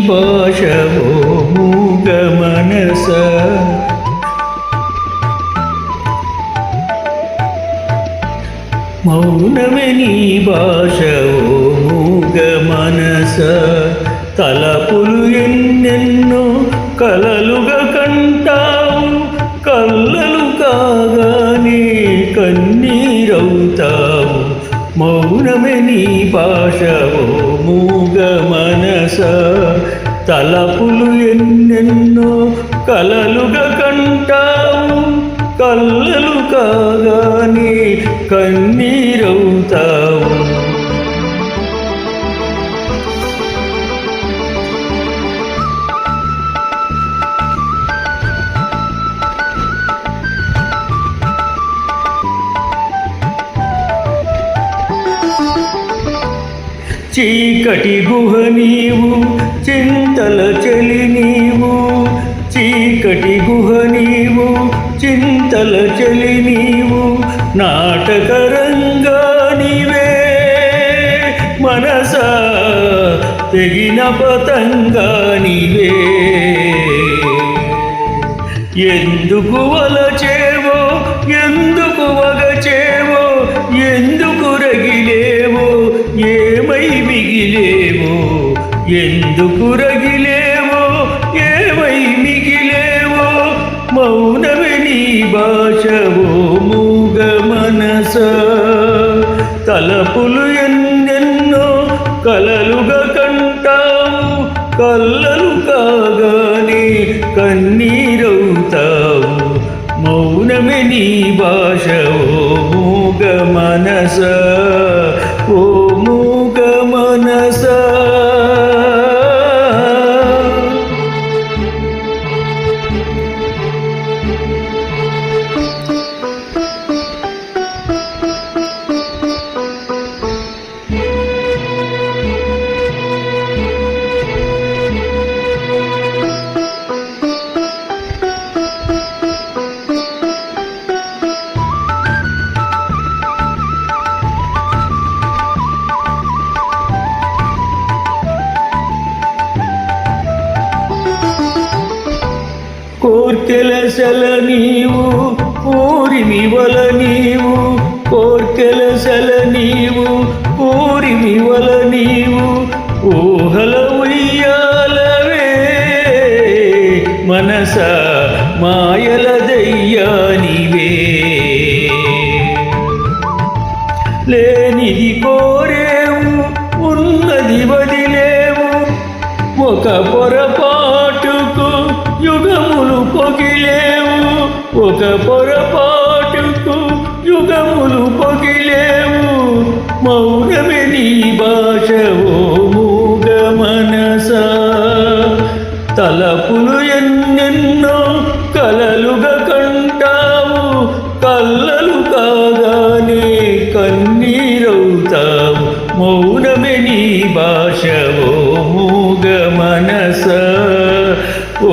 భాష ఓ మూగ మనస మౌనమే నీ భాష ఓ మూగ మనస తలపులు ఎన్నెన్నో కలలుగా కంటావు కళ్ళలు కాగానే కన్నీరవుతావు మౌనమే నీ భాష ఓ మూగ మనస తలపులు ఎన్నెన్నో కలలుగా కంటావు కళ్ళలు కాగానే కన్నీరవుతావు చీకటి గుహ నీవు చింతల చలి నీవు చీకటి గుహ నీవు చింతల చలి నీవు నాటకరంగా నీవే మనస తెగిన పతంగా నీవే ఎందుకు వలచేవో ఎందుకు వగచేవో ఎందుకు రగిలేవో ఏమై మిగిలేవో ఎందుకు రగిలేవో ఏమై మిగిలేవో మౌనమే నీ భాష ఓ మూగ మనస తలపులు ఎన్నెన్నో కలలుగా కంటావు కళ్ళలు కాగానే కన్నీరవుతావు మౌనమే నీ భాష ఓ మూగ మనస ఓ మూగ మనస కోర్కెల సెల నీవు ఊరిమి వల నీవు కోర్కెల సెల నీవు ఊరిమి వల నీవు ఊహల ఉయ్యాలవే మనస మాయల దయ్యానివే లేనిది కోరేవు ఉన్నది వదిలేవు ఒక పొరపాటుకు యుగములు పొగిలేవు ఒక పొరపాటుకు యుగములు పొగిలేవు మౌనమే నీ భాష ఓ మూగ మనస తలపులు ఎన్నెన్నో కలలుగా కంటావు కళ్ళలు కాగానే కన్నీరవుతావు మౌనమే నీ భాష ఓ మూగ మనస ఓ